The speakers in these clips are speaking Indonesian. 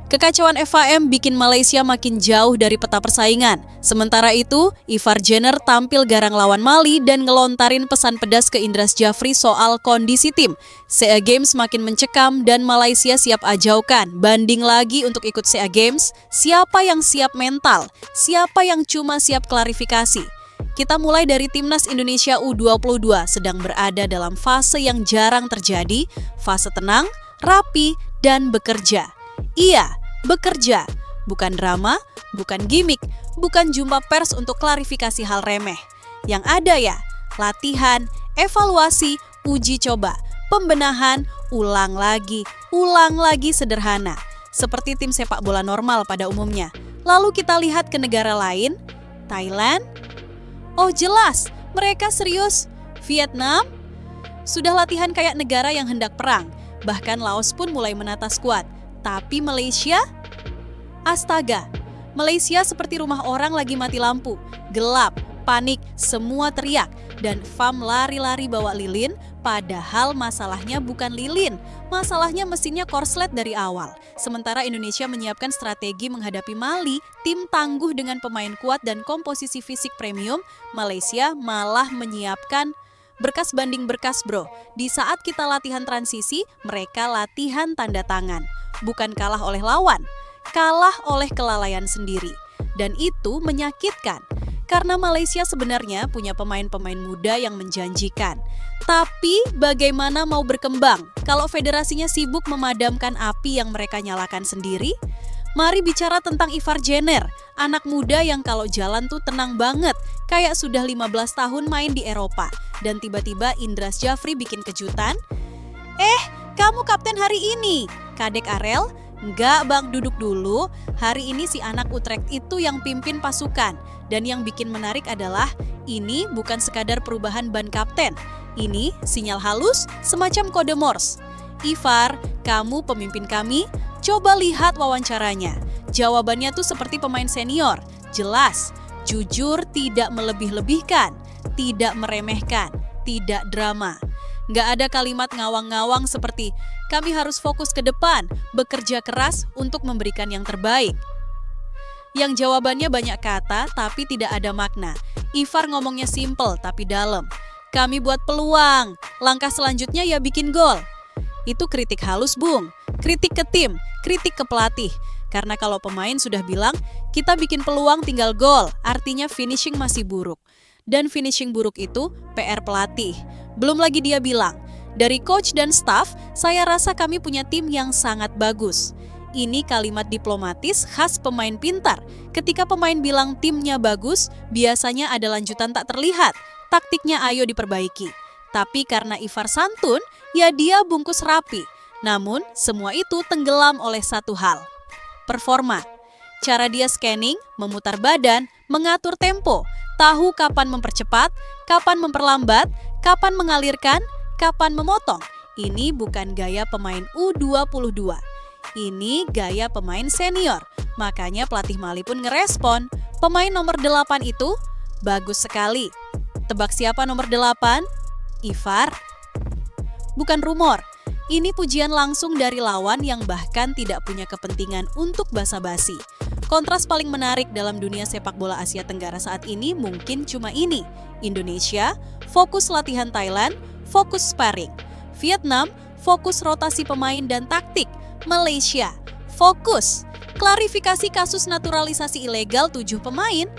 Kekacauan FAM bikin Malaysia makin jauh dari peta persaingan. Sementara itu, Ivar Jenner tampil garang lawan Mali dan ngelontarin pesan pedas ke Indras Jafri soal kondisi tim. SEA Games makin mencekam dan Malaysia siap ajaukan. Banding lagi untuk ikut SEA Games, siapa yang siap mental, siapa yang cuma siap klarifikasi. Kita mulai dari Timnas Indonesia U22 sedang berada dalam fase yang jarang terjadi, fase tenang, rapi, dan bekerja. Iya, bekerja. Bukan drama, bukan gimmick, bukan jumpa pers untuk klarifikasi hal remeh. Yang ada ya, latihan, evaluasi, uji coba, pembenahan, ulang lagi sederhana. Seperti tim sepak bola normal pada umumnya. Lalu kita lihat ke negara lain, Thailand. Oh jelas, mereka serius. Vietnam sudah latihan kayak negara yang hendak perang. Bahkan Laos pun mulai menata skuad. Tapi Malaysia? Astaga, Malaysia seperti rumah orang lagi mati lampu. Gelap, panik, semua teriak. Dan FAM lari-lari bawa lilin, padahal masalahnya bukan lilin. Masalahnya mesinnya korslet dari awal. Sementara Indonesia menyiapkan strategi menghadapi Mali, tim tangguh dengan pemain kuat dan komposisi fisik premium, Malaysia malah menyiapkan berkas banding berkas bro. Di saat kita latihan transisi, mereka latihan tanda tangan. Bukan kalah oleh lawan, kalah oleh kelalaian sendiri. Dan itu menyakitkan, karena Malaysia sebenarnya punya pemain-pemain muda yang menjanjikan. Tapi bagaimana mau berkembang kalau federasinya sibuk memadamkan api yang mereka nyalakan sendiri? Mari bicara tentang Ivar Jenner, anak muda yang kalau jalan tuh tenang banget, kayak sudah 15 tahun main di Eropa. Dan tiba-tiba Indras Jafri bikin kejutan, kamu kapten hari ini. Kadek Arel, enggak bang, duduk dulu. Hari ini si anak Utrecht itu yang pimpin pasukan. Dan yang bikin menarik adalah, ini bukan sekadar perubahan ban kapten. Ini sinyal halus semacam kode Morse. Ivar, kamu pemimpin kami, coba lihat wawancaranya. Jawabannya tuh seperti pemain senior, jelas, jujur, tidak melebih-lebihkan, tidak meremehkan, tidak drama. Nggak ada kalimat ngawang-ngawang seperti, kami harus fokus ke depan, bekerja keras untuk memberikan yang terbaik. Yang jawabannya banyak kata tapi tidak ada makna. Ivar ngomongnya simple tapi dalam. Kami buat peluang, langkah selanjutnya ya bikin gol. Itu kritik halus bung, kritik ke tim, kritik ke pelatih. Karena kalau pemain sudah bilang, kita bikin peluang tinggal gol, artinya finishing masih buruk. Dan finishing buruk itu PR pelatih. Belum lagi dia bilang, dari coach dan staff, saya rasa kami punya tim yang sangat bagus. Ini kalimat diplomatis khas pemain pintar. Ketika pemain bilang timnya bagus, biasanya ada lanjutan tak terlihat. Taktiknya ayo diperbaiki. Tapi karena Ivar santun, ya dia bungkus rapi. Namun, semua itu tenggelam oleh satu hal. Performa. Cara dia scanning, memutar badan, mengatur tempo, tahu kapan mempercepat, kapan memperlambat, kapan mengalirkan, kapan memotong. Ini bukan gaya pemain U22. Ini gaya pemain senior. Makanya pelatih Mali pun ngerespon. Pemain nomor 8 itu bagus sekali. Tebak siapa nomor 8? Ivar. Bukan rumor. Ini pujian langsung dari lawan yang bahkan tidak punya kepentingan untuk basa-basi. Kontras paling menarik dalam dunia sepak bola Asia Tenggara saat ini mungkin cuma ini. Indonesia, fokus latihan Thailand, fokus sparring. Vietnam, fokus rotasi pemain dan taktik. Malaysia, fokus. Klarifikasi kasus naturalisasi ilegal 7 pemain.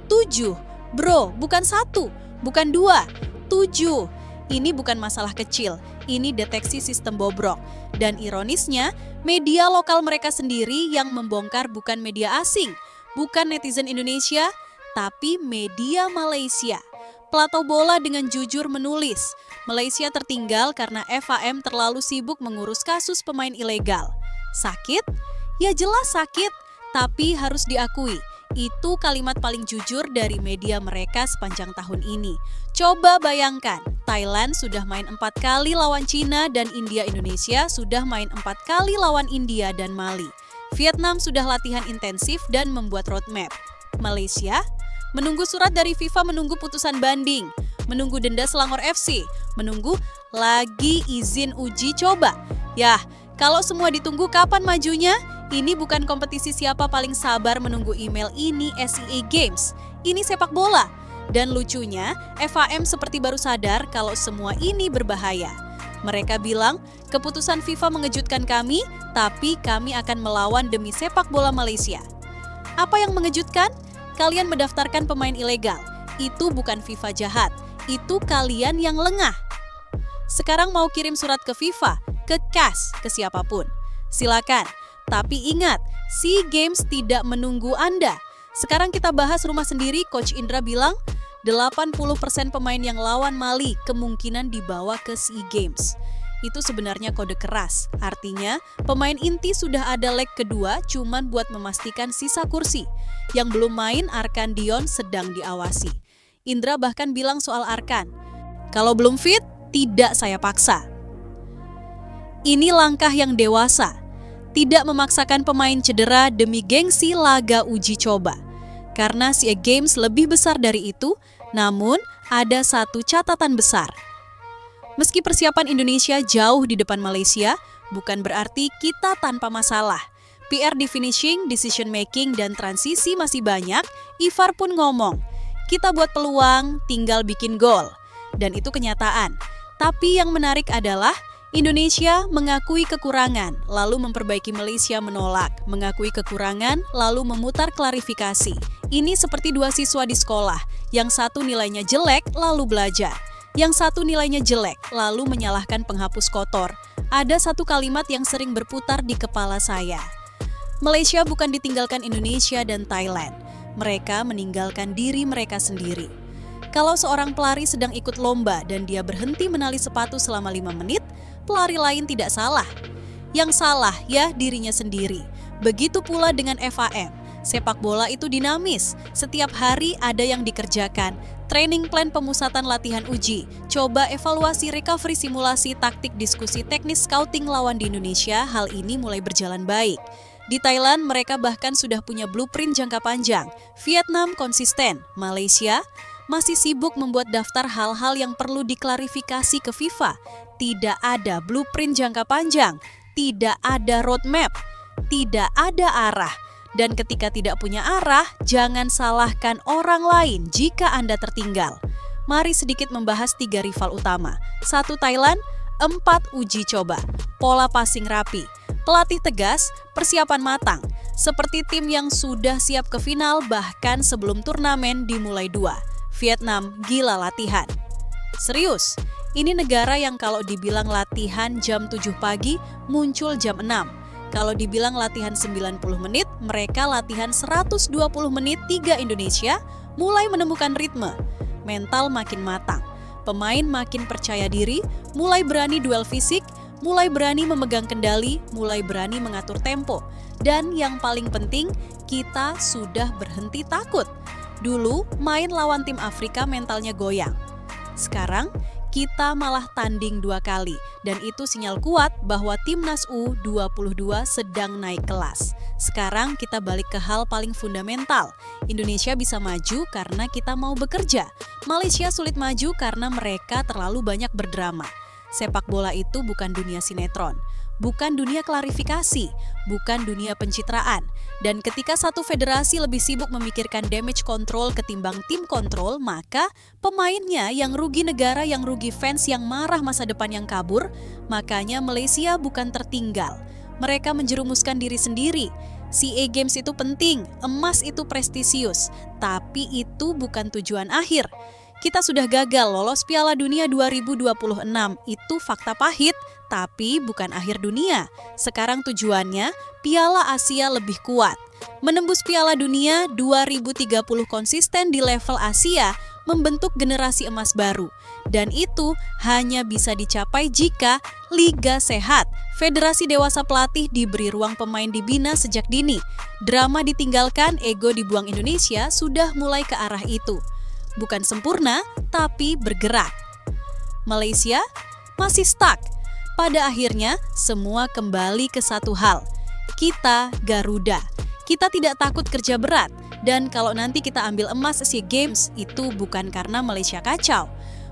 7, bro, bukan 1, bukan 2, 7. Ini bukan masalah kecil, ini deteksi sistem bobrok. Dan ironisnya, media lokal mereka sendiri yang membongkar bukan media asing, bukan netizen Indonesia, tapi media Malaysia. Pelatau bola dengan jujur menulis, Malaysia tertinggal karena FAM terlalu sibuk mengurus kasus pemain ilegal. Sakit? Ya jelas sakit, tapi harus diakui. Itu kalimat paling jujur dari media mereka sepanjang tahun ini. Coba bayangkan, Thailand sudah main 4 kali lawan Cina dan India-Indonesia sudah main 4 kali lawan India dan Mali. Vietnam sudah latihan intensif dan membuat roadmap. Malaysia menunggu surat dari FIFA, menunggu putusan banding, menunggu denda Selangor FC, menunggu lagi izin uji coba. Yah, Kalau semua ditunggu kapan majunya? Ini bukan kompetisi siapa paling sabar menunggu email ini SEA Games. Ini sepak bola. Dan lucunya, FAM seperti baru sadar kalau semua ini berbahaya. Mereka bilang, keputusan FIFA mengejutkan kami, tapi kami akan melawan demi sepak bola Malaysia. Apa yang mengejutkan? Kalian mendaftarkan pemain ilegal. Itu bukan FIFA jahat, itu kalian yang lengah. Sekarang mau kirim surat ke FIFA, ke CAS, ke siapapun. Silakan. Tapi ingat, SEA Games tidak menunggu Anda. Sekarang kita bahas rumah sendiri. Coach Indra bilang 80% pemain yang lawan Mali kemungkinan dibawa ke SEA Games. Itu sebenarnya kode keras. Artinya, pemain inti sudah ada leg kedua cuman buat memastikan sisa kursi. Yang belum main Arkan Dion sedang diawasi. Indra bahkan bilang soal Arkan, kalau belum fit, tidak saya paksa. Ini langkah yang dewasa. Tidak memaksakan pemain cedera demi gengsi laga uji coba. Karena SEA Games lebih besar dari itu, namun ada satu catatan besar. Meski persiapan Indonesia jauh di depan Malaysia, bukan berarti kita tanpa masalah. PR di finishing, decision making, dan transisi masih banyak. Ifar pun ngomong, kita buat peluang, tinggal bikin gol. Dan itu kenyataan. Tapi yang menarik adalah Indonesia mengakui kekurangan, lalu memperbaiki. Malaysia menolak, mengakui kekurangan, lalu memutar klarifikasi. Ini seperti dua siswa di sekolah, yang satu nilainya jelek, lalu belajar. Yang satu nilainya jelek, lalu menyalahkan penghapus kotor. Ada satu kalimat yang sering berputar di kepala saya. Malaysia bukan ditinggalkan Indonesia dan Thailand. Mereka meninggalkan diri mereka sendiri. Kalau seorang pelari sedang ikut lomba dan dia berhenti menali sepatu selama 5 menit, pelari lain tidak salah. Yang salah ya dirinya sendiri. Begitu pula dengan FAM. Sepak bola itu dinamis. Setiap hari ada yang dikerjakan. Training plan, pemusatan latihan uji. Coba evaluasi, recovery, simulasi, taktik, diskusi, teknis, scouting lawan di Indonesia. Hal ini mulai berjalan baik. Di Thailand mereka bahkan sudah punya blueprint jangka panjang. Vietnam konsisten. Malaysia masih sibuk membuat daftar hal-hal yang perlu diklarifikasi ke FIFA. Tidak ada blueprint jangka panjang, tidak ada roadmap, tidak ada arah. Dan ketika tidak punya arah, jangan salahkan orang lain jika Anda tertinggal. Mari sedikit membahas 3 rival utama. 1 Thailand, 4 uji coba. Pola passing rapi, pelatih tegas, persiapan matang. Seperti tim yang sudah siap ke final bahkan sebelum turnamen dimulai 2. Vietnam gila latihan. Serius, ini negara yang kalau dibilang latihan jam 7 pagi, muncul jam 6. Kalau dibilang latihan 90 menit, mereka latihan 120 menit. 3 Indonesia mulai menemukan ritme. Mental makin matang. Pemain makin percaya diri, mulai berani duel fisik, mulai berani memegang kendali, mulai berani mengatur tempo. Dan yang paling penting, kita sudah berhenti takut. Dulu main lawan tim Afrika mentalnya goyang. Sekarang kita malah tanding 2 kali. Dan itu sinyal kuat bahwa Timnas U22 sedang naik kelas. Sekarang kita balik ke hal paling fundamental. Indonesia bisa maju karena kita mau bekerja. Malaysia sulit maju karena mereka terlalu banyak berdrama. Sepak bola itu bukan dunia sinetron, bukan dunia klarifikasi, bukan dunia pencitraan. Dan ketika satu federasi lebih sibuk memikirkan damage control ketimbang tim kontrol, maka pemainnya yang rugi, negara yang rugi, fans yang marah, masa depan yang kabur. Makanya Malaysia bukan tertinggal. Mereka menjerumuskan diri sendiri. SEA Games itu penting, emas itu prestisius, tapi itu bukan tujuan akhir. Kita sudah gagal lolos Piala Dunia 2026, itu fakta pahit, tapi bukan akhir dunia. Sekarang tujuannya Piala Asia lebih kuat. Menembus Piala Dunia 2030 konsisten di level Asia, membentuk generasi emas baru. Dan itu hanya bisa dicapai jika liga sehat, federasi dewasa, pelatih diberi ruang, pemain dibina sejak dini. Drama ditinggalkan, ego dibuang. Indonesia sudah mulai ke arah itu. Bukan sempurna, tapi bergerak. Malaysia masih stuck. Pada akhirnya, semua kembali ke satu hal. Kita Garuda. Kita tidak takut kerja berat. Dan kalau nanti kita ambil emas SEA Games, itu bukan karena Malaysia kacau.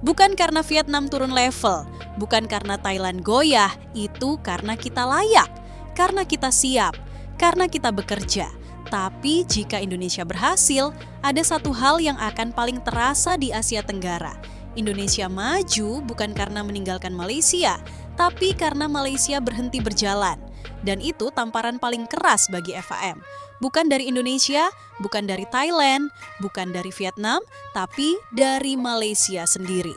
Bukan karena Vietnam turun level, bukan karena Thailand goyah, itu karena kita layak, karena kita siap, karena kita bekerja. Tapi jika Indonesia berhasil, ada satu hal yang akan paling terasa di Asia Tenggara. Indonesia maju bukan karena meninggalkan Malaysia, tapi karena Malaysia berhenti berjalan. Dan itu tamparan paling keras bagi FAM. Bukan dari Indonesia, bukan dari Thailand, bukan dari Vietnam, tapi dari Malaysia sendiri.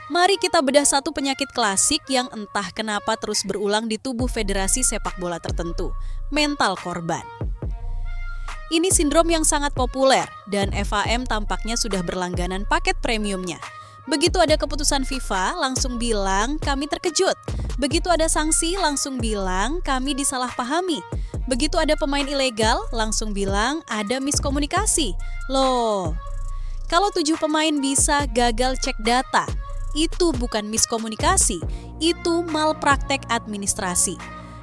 Mari kita bedah satu penyakit klasik yang entah kenapa terus berulang di tubuh federasi sepak bola tertentu, mental korban. Ini sindrom yang sangat populer dan FAM tampaknya sudah berlangganan paket premiumnya. Begitu ada keputusan FIFA, langsung bilang kami terkejut. Begitu ada sanksi, langsung bilang kami disalahpahami. Begitu ada pemain ilegal, langsung bilang ada miskomunikasi. Loh, kalau 7 pemain bisa gagal cek data, itu bukan miskomunikasi, itu malpraktek administrasi.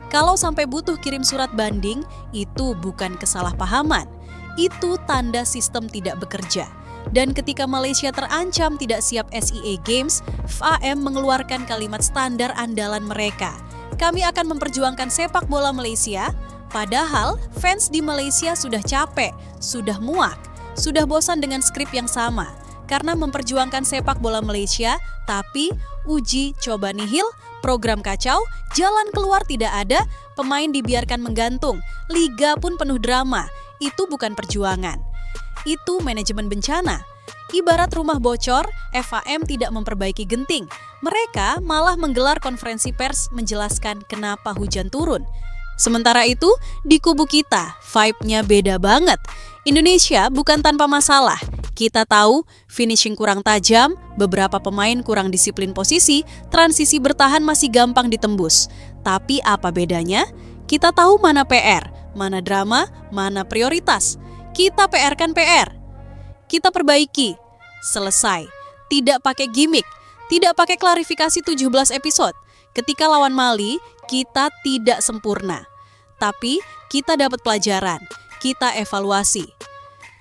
Kalau sampai butuh kirim surat banding, itu bukan kesalahpahaman, itu tanda sistem tidak bekerja. Dan ketika Malaysia terancam tidak siap SEA Games, FAM mengeluarkan kalimat standar andalan mereka. Kami akan memperjuangkan sepak bola Malaysia, padahal fans di Malaysia sudah capek, sudah muak, sudah bosan dengan skrip yang sama. Karena memperjuangkan sepak bola Malaysia, tapi uji coba nihil, program kacau, jalan keluar tidak ada, pemain dibiarkan menggantung, liga pun penuh drama. Itu bukan perjuangan. Itu manajemen bencana. Ibarat rumah bocor, FAM tidak memperbaiki genting. Mereka malah menggelar konferensi pers menjelaskan kenapa hujan turun. Sementara itu, di kubu kita, vibe-nya beda banget. Indonesia bukan tanpa masalah. Kita tahu, finishing kurang tajam, beberapa pemain kurang disiplin posisi, transisi bertahan masih gampang ditembus. Tapi apa bedanya? Kita tahu mana PR, mana drama, mana prioritas. Kita PR-kan PR. Kita perbaiki. Selesai. Tidak pakai gimmick, tidak pakai klarifikasi 17 episode. Ketika lawan Mali, kita tidak sempurna. Tapi kita dapat pelajaran, kita evaluasi.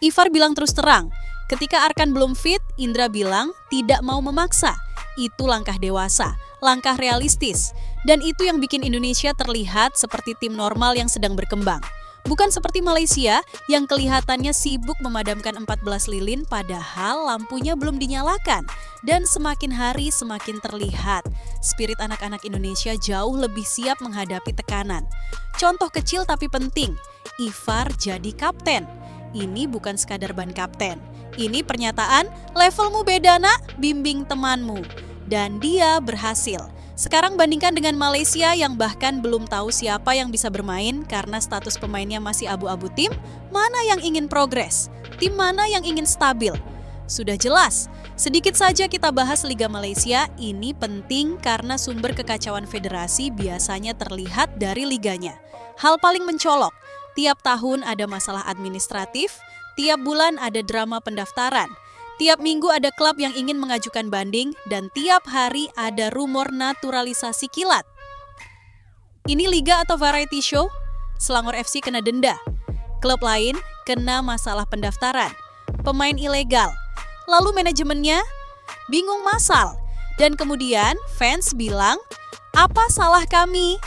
Ifar bilang terus terang, ketika Arkan belum fit, Indra bilang tidak mau memaksa. Itu langkah dewasa, langkah realistis. Dan itu yang bikin Indonesia terlihat seperti tim normal yang sedang berkembang. Bukan seperti Malaysia yang kelihatannya sibuk memadamkan 14 lilin padahal lampunya belum dinyalakan. Dan semakin hari semakin terlihat, spirit anak-anak Indonesia jauh lebih siap menghadapi tekanan. Contoh kecil tapi penting, Ifar jadi kapten. Ini bukan sekadar ban kapten. Ini pernyataan, levelmu beda nak, bimbing temanmu. Dan dia berhasil. Sekarang bandingkan dengan Malaysia yang bahkan belum tahu siapa yang bisa bermain karena status pemainnya masih abu-abu tim, mana yang ingin progres, tim mana yang ingin stabil. Sudah jelas, sedikit saja kita bahas Liga Malaysia, ini penting karena sumber kekacauan federasi biasanya terlihat dari liganya. Hal paling mencolok, tiap tahun ada masalah administratif, tiap bulan ada drama pendaftaran. Tiap minggu ada klub yang ingin mengajukan banding dan tiap hari ada rumor naturalisasi kilat. Ini liga atau variety show? Selangor FC kena denda. Klub lain kena masalah pendaftaran. Pemain ilegal. Lalu manajemennya bingung masal. Dan kemudian fans bilang, apa salah kami?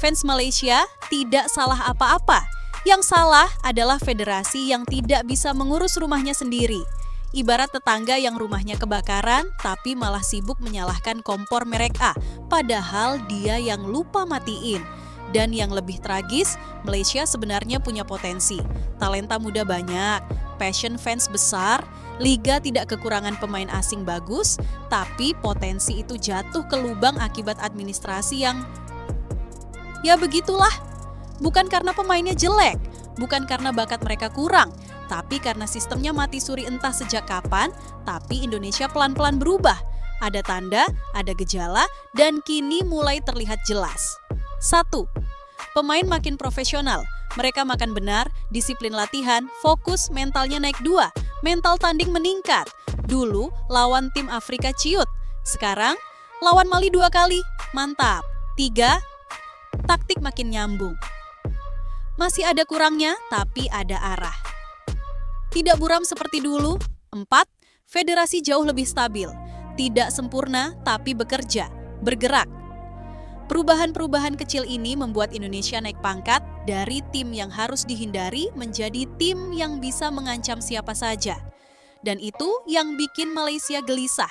Fans Malaysia tidak salah apa-apa. Yang salah adalah federasi yang tidak bisa mengurus rumahnya sendiri. Ibarat tetangga yang rumahnya kebakaran tapi malah sibuk menyalahkan kompor merek A, padahal dia yang lupa matiin. Dan yang lebih tragis, Malaysia sebenarnya punya potensi. Talenta muda banyak, passion fans besar, liga tidak kekurangan pemain asing bagus, tapi potensi itu jatuh ke lubang akibat administrasi yang ya begitulah. Bukan karena pemainnya jelek, bukan karena bakat mereka kurang, tapi karena sistemnya mati suri entah sejak kapan, tapi Indonesia pelan-pelan berubah. Ada tanda, ada gejala, dan kini mulai terlihat jelas. 1. Pemain makin profesional, mereka makan benar, disiplin latihan, fokus, mentalnya naik 2, mental tanding meningkat. Dulu lawan tim Afrika ciut, sekarang lawan Mali 2 kali, mantap. 3. Taktik makin nyambung. Masih ada kurangnya, tapi ada arah. Tidak buram seperti dulu. 4. Federasi jauh lebih stabil, tidak sempurna tapi bekerja, bergerak. Perubahan-perubahan kecil ini membuat Indonesia naik pangkat dari tim yang harus dihindari menjadi tim yang bisa mengancam siapa saja. Dan itu yang bikin Malaysia gelisah.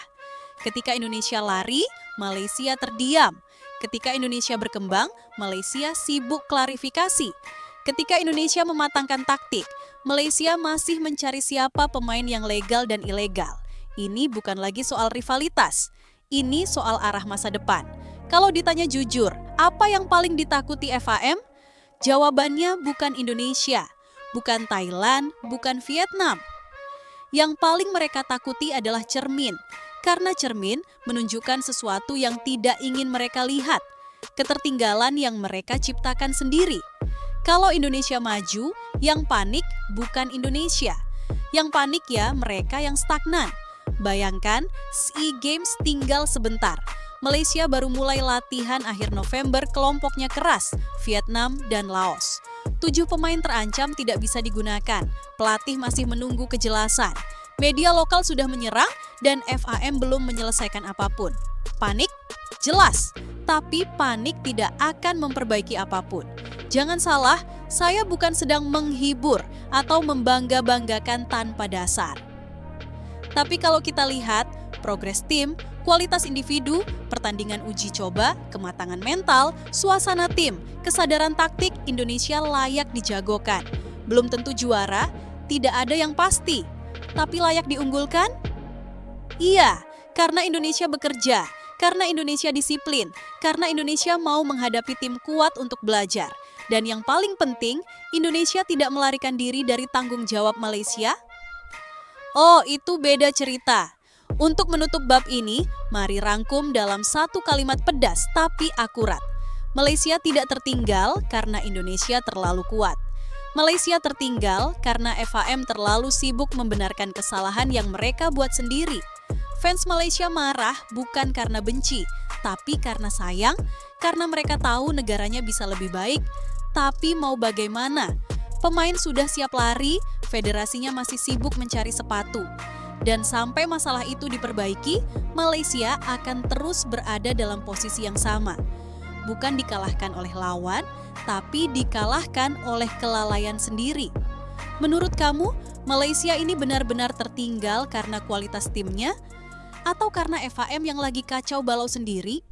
Ketika Indonesia lari, Malaysia terdiam. Ketika Indonesia berkembang, Malaysia sibuk klarifikasi. Ketika Indonesia mematangkan taktik, Malaysia masih mencari siapa pemain yang legal dan ilegal. Ini bukan lagi soal rivalitas, ini soal arah masa depan. Kalau ditanya jujur, apa yang paling ditakuti FAM? Jawabannya bukan Indonesia, bukan Thailand, bukan Vietnam. Yang paling mereka takuti adalah cermin, karena cermin menunjukkan sesuatu yang tidak ingin mereka lihat, ketertinggalan yang mereka ciptakan sendiri. Kalau Indonesia maju, yang panik bukan Indonesia. Yang panik ya mereka yang stagnan. Bayangkan, SEA Games tinggal sebentar. Malaysia baru mulai latihan akhir November, kelompoknya keras, Vietnam dan Laos. 7 pemain terancam tidak bisa digunakan, pelatih masih menunggu kejelasan. Media lokal sudah menyerang dan FAM belum menyelesaikan apapun. Panik? Jelas, tapi panik tidak akan memperbaiki apapun. Jangan salah, saya bukan sedang menghibur atau membangga-banggakan tanpa dasar. Tapi kalau kita lihat, progres tim, kualitas individu, pertandingan uji coba, kematangan mental, suasana tim, kesadaran taktik, Indonesia layak dijagokan. Belum tentu juara, tidak ada yang pasti. Tapi layak diunggulkan? Iya, karena Indonesia bekerja, karena Indonesia disiplin, karena Indonesia mau menghadapi tim kuat untuk belajar. Dan yang paling penting, Indonesia tidak melarikan diri dari tanggung jawab Malaysia. Oh, itu beda cerita. Untuk menutup bab ini, mari rangkum dalam satu kalimat pedas tapi akurat. Malaysia tidak tertinggal karena Indonesia terlalu kuat. Malaysia tertinggal karena FAM terlalu sibuk membenarkan kesalahan yang mereka buat sendiri. Fans Malaysia marah bukan karena benci, tapi karena sayang, karena mereka tahu negaranya bisa lebih baik. Tapi mau bagaimana? Pemain sudah siap lari, federasinya masih sibuk mencari sepatu. Dan sampai masalah itu diperbaiki, Malaysia akan terus berada dalam posisi yang sama. Bukan dikalahkan oleh lawan, tapi dikalahkan oleh kelalaian sendiri. Menurut kamu, Malaysia ini benar-benar tertinggal karena kualitas timnya? Atau karena FAM yang lagi kacau balau sendiri?